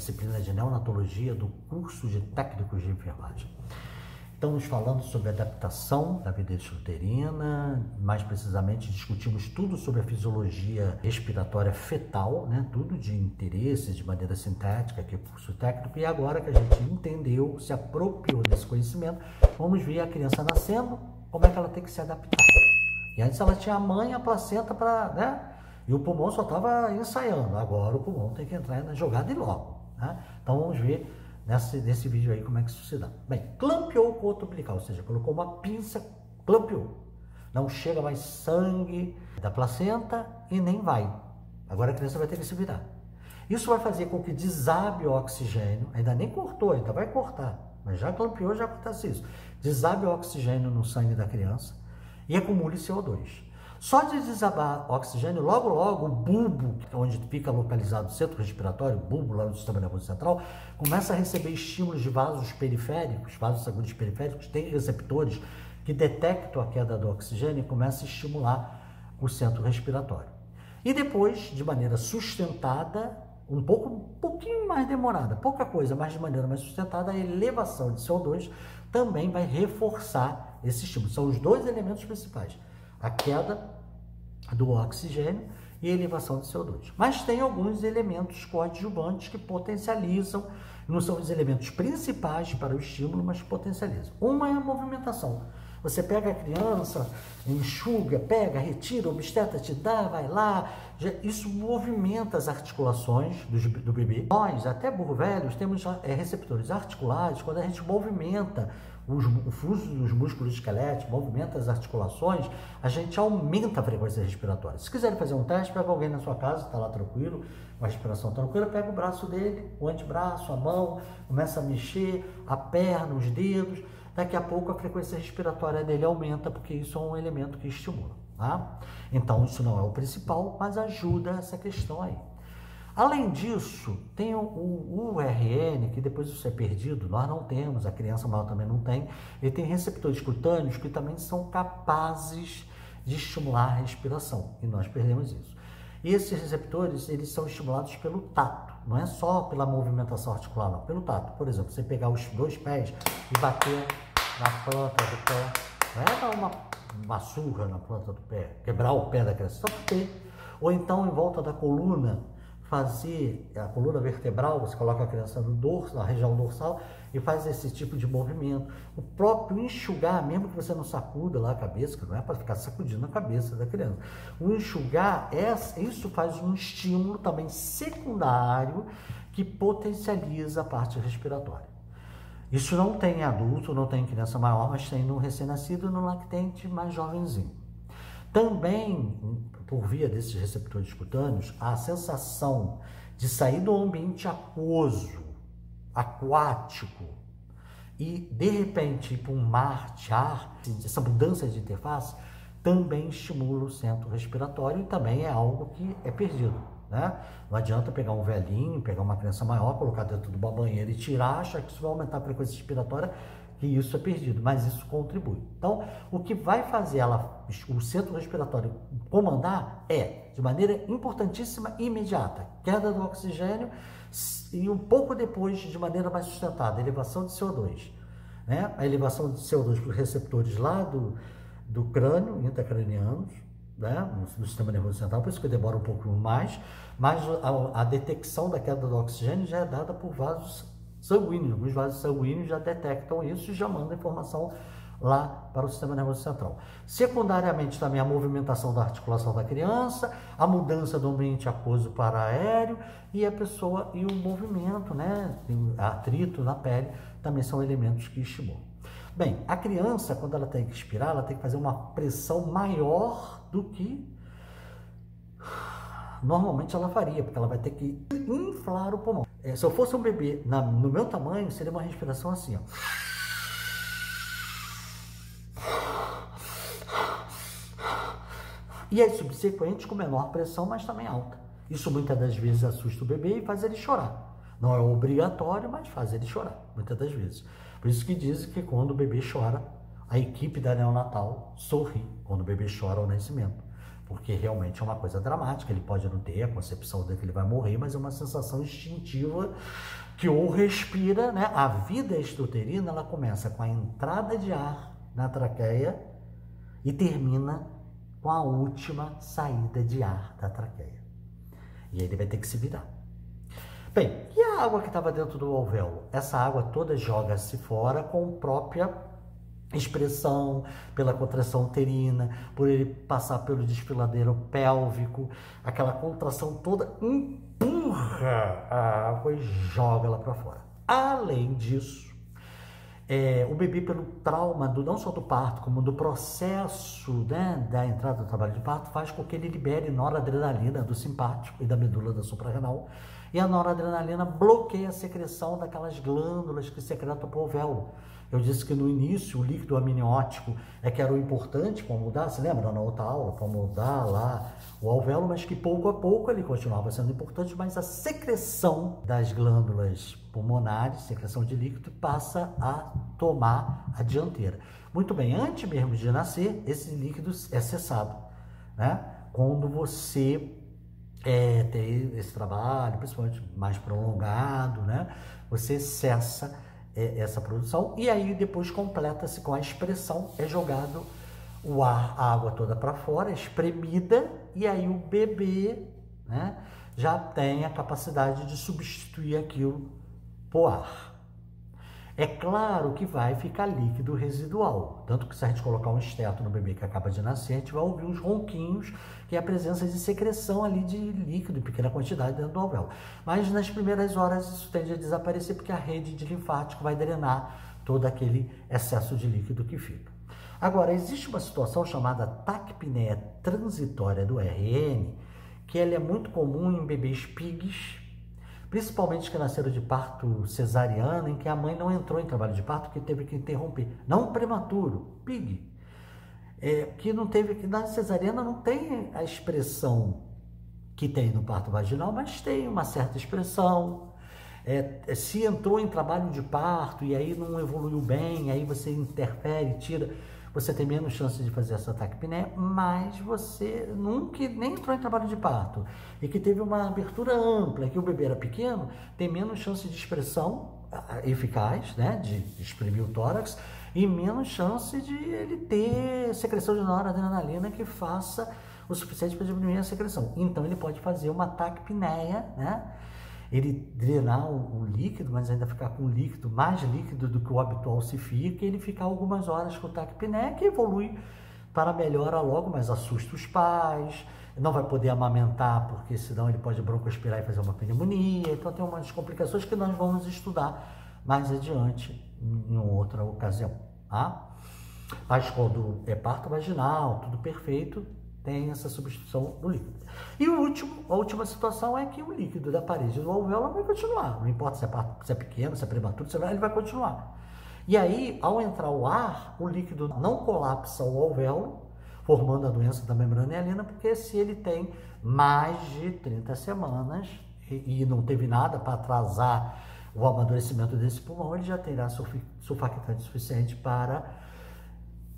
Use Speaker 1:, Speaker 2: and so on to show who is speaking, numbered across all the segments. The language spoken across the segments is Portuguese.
Speaker 1: disciplina de neonatologia do curso de técnicos de enfermagem. Estamos falando sobre a adaptação da gravidez uterina, mais precisamente discutimos tudo sobre a fisiologia respiratória fetal, né? Tudo de interesse, de maneira sintética, que é o curso técnico, e agora que a gente entendeu, se apropriou desse conhecimento, vamos ver a criança nascendo, como é que ela tem que se adaptar. E antes ela tinha a mãe e a placenta para, né? E o pulmão só estava ensaiando, agora o pulmão tem que entrar na jogada e logo, né? Então vamos ver nesse vídeo aí como é que isso se dá. Bem, clampeou o coto umbilical, ou seja, colocou uma pinça, clampeou. Não chega mais sangue da placenta e nem vai. Agora a criança vai ter que se virar. Isso vai fazer com que desabe o oxigênio, ainda nem cortou, ainda vai cortar, mas já clampeou, já acontece isso. Desabe o oxigênio no sangue da criança e acumule CO2. Só de desabar oxigênio, logo o bulbo, onde fica localizado o centro respiratório, o bulbo lá no sistema nervoso central, começa a receber estímulos de vasos periféricos, vasos sanguíneos periféricos, tem receptores que detectam a queda do oxigênio e começa a estimular o centro respiratório. E depois, de maneira sustentada, um pouquinho mais demorada, pouca coisa, mas de maneira mais sustentada, a elevação de CO2 também vai reforçar esse estímulo. São os dois elementos principais. A queda do oxigênio e a elevação de CO2. Mas tem alguns elementos coadjuvantes que potencializam, não são os elementos principais para o estímulo, mas potencializam. Uma é a movimentação. Você pega a criança, enxuga, pega, retira, o obstetra te dá, vai lá. Isso movimenta as articulações do bebê. Nós, até burro velhos, temos receptores articulares. Quando a gente movimenta o fluxo dos músculos esqueléticos, movimenta as articulações, a gente aumenta a frequência respiratória. Se quiserem fazer um teste, pega alguém na sua casa, está lá tranquilo, com a respiração tranquila, pega o braço dele, o antebraço, a mão, começa a mexer a perna, os dedos. Daqui a pouco a frequência respiratória dele aumenta, porque isso é um elemento que estimula, tá? Então, isso não é o principal, mas ajuda essa questão aí. Além disso, tem o URN, que depois isso é perdido, nós não temos, a criança maior também não tem, ele tem receptores cutâneos que também são capazes de estimular a respiração, e nós perdemos isso. E esses receptores, eles são estimulados pelo tato, não é só pela movimentação articular, não, pelo tato. Por exemplo, você pegar os dois pés e bater na planta do pé, não é dar uma surra na planta do pé, quebrar o pé da criança, só bater. Ou então, em volta da coluna, fazer a coluna vertebral, você coloca a criança no dorso, na região dorsal, e faz esse tipo de movimento. O próprio enxugar, mesmo que você não sacuda lá a cabeça, que não é para ficar sacudindo a cabeça da criança. O enxugar, isso faz um estímulo também secundário que potencializa a parte respiratória. Isso não tem em adulto, não tem em criança maior, mas tem no recém-nascido e no lactente mais jovenzinho. Também, por via desses receptores cutâneos, a sensação de sair do ambiente aquoso, aquático, e de repente ir para um mar de ar, essa mudança de interface, também estimula o centro respiratório e também é algo que é perdido, né? Não adianta pegar um velhinho, pegar uma criança maior, colocar dentro de uma banheira e tirar, achar que isso vai aumentar a frequência respiratória, que isso é perdido, mas isso contribui. Então, o que vai fazer o centro respiratório comandar é, de maneira importantíssima e imediata, queda do oxigênio e um pouco depois, de maneira mais sustentada, elevação de CO2. Né? A elevação de CO2 para os receptores lá do crânio, intracranianos, né? No sistema nervoso central, por isso que demora um pouco mais, mas a detecção da queda do oxigênio já é dada por vasos sanguíneos. Alguns vasos sanguíneos já detectam isso e já mandam informação lá para o sistema nervoso central. Secundariamente, também a movimentação da articulação da criança, a mudança do ambiente aquoso para aéreo e a pessoa e o movimento, né? Atrito na pele, também são elementos que estimulam. Bem, a criança, quando ela tem que expirar, ela tem que fazer uma pressão maior do que normalmente ela faria, porque ela vai ter que inflar o pulmão. Se eu fosse um bebê no meu tamanho, seria uma respiração assim, ó. E aí, subsequente, com menor pressão, mas também alta. Isso muitas das vezes assusta o bebê e faz ele chorar. Não é obrigatório, mas faz ele chorar, muitas das vezes. Por isso que dizem que quando o bebê chora, a equipe da neonatal sorri quando o bebê chora ao nascimento. porque realmente é uma coisa dramática. Ele pode não ter a concepção de que ele vai morrer, mas é uma sensação instintiva que ou respira, né? A vida extrauterina, ela começa com a entrada de ar na traqueia e termina com a última saída de ar da traqueia. E aí ele vai ter que se virar. Bem, e a água que estava dentro do alvéolo? Essa água toda joga-se fora com própria expressão, pela contração uterina, por ele passar pelo desfiladeiro pélvico, aquela contração toda empurra a água e joga ela para fora. Além disso, o bebê, pelo trauma não só do parto, como do processo, né, da entrada do trabalho de parto, faz com que ele libere noradrenalina do simpático e da medula da suprarrenal, e a noradrenalina bloqueia a secreção daquelas glândulas que secretam para o alvéolo. Eu disse que no início o líquido amniótico é que era o importante para mudar, se lembra na outra aula, para mudar lá o alvéolo, mas que pouco a pouco ele continuava sendo importante, mas a secreção das glândulas pulmonares, secreção de líquido, passa a tomar a dianteira. Muito bem, antes mesmo de nascer, esse líquido é cessado, né? Quando você tem esse trabalho, principalmente mais prolongado, né? Você cessa essa produção e aí depois completa-se com a expressão, é jogado o ar, a água toda para fora, espremida, e aí o bebê, né, já tem a capacidade de substituir aquilo por ar. É claro que vai ficar líquido residual, tanto que se a gente colocar um esteto no bebê que acaba de nascer, a gente vai ouvir uns ronquinhos, que é a presença de secreção ali de líquido em pequena quantidade dentro do alvéolo. Mas nas primeiras horas isso tende a desaparecer, porque a rede de linfático vai drenar todo aquele excesso de líquido que fica. Agora, existe uma situação chamada taquipneia transitória do RN, que ela é muito comum em bebês PIGs, principalmente que nasceram de parto cesariano, em que a mãe não entrou em trabalho de parto, que teve que interromper. Não prematuro, PIG. Que não teve, que na cesariana não tem a expressão que tem no parto vaginal, mas tem uma certa expressão. Se entrou em trabalho de parto e aí não evoluiu bem, aí você interfere, tira, você tem menos chance de fazer essa taquipneia, mas você nunca nem entrou em trabalho de parto e que teve uma abertura ampla, que o bebê era pequeno, tem menos chance de expressão eficaz, né, de exprimir o tórax, e menos chance de ele ter secreção de noradrenalina que faça o suficiente para diminuir a secreção. Então ele pode fazer uma taquipneia, né? Ele drenar o líquido, mas ainda ficar com líquido, mais líquido do que o habitual se fica, e ele ficar algumas horas com taquipneia, que evolui para melhora logo, mas assusta os pais, não vai poder amamentar, porque senão ele pode broncoaspirar e fazer uma pneumonia. Então tem umas complicações que nós vamos estudar mais adiante, em outra ocasião, tá? Mas quando é parto vaginal, tudo perfeito, tem essa substituição do líquido. E a última situação é que o líquido da parede do alvéolo vai continuar. Não importa se é pequeno, se é prematuro, ele vai continuar. E aí, ao entrar o ar, o líquido não colapsa o alvéolo, formando a doença da membrana hialina, porque se ele tem mais de 30 semanas e não teve nada para atrasar o amadurecimento desse pulmão, ele já terá surfactante suficiente para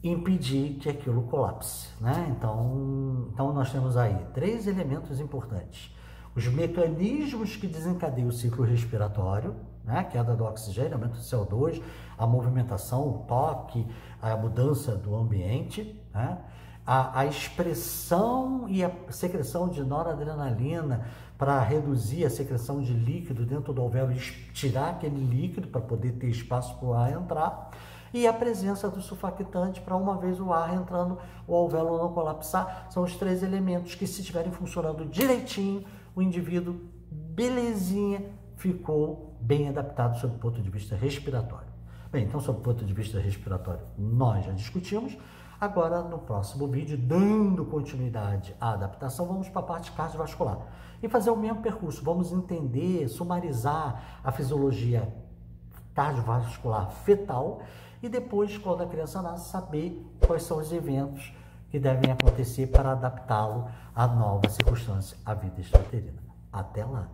Speaker 1: impedir que aquilo colapse, né? Então nós temos aí 3 elementos importantes: os mecanismos que desencadeiam o ciclo respiratório, né? Queda do oxigênio, aumento do CO2, a movimentação, o toque, a mudança do ambiente, né? A expressão e a secreção de noradrenalina para reduzir a secreção de líquido dentro do alvéolo e tirar aquele líquido para poder ter espaço para o ar entrar. E a presença do surfactante para, uma vez o ar entrando, o alvéolo não colapsar. São os 3 elementos que, se estiverem funcionando direitinho, o indivíduo, belezinha, ficou bem adaptado sob o ponto de vista respiratório. Bem, então, sob o ponto de vista respiratório, nós já discutimos. Agora, no próximo vídeo, dando continuidade à adaptação, vamos para a parte cardiovascular e fazer o mesmo percurso. Vamos entender, sumarizar a fisiologia cardiovascular fetal e depois, quando a criança nasce, saber quais são os eventos que devem acontecer para adaptá-lo à nova circunstância, à vida extrauterina. Até lá!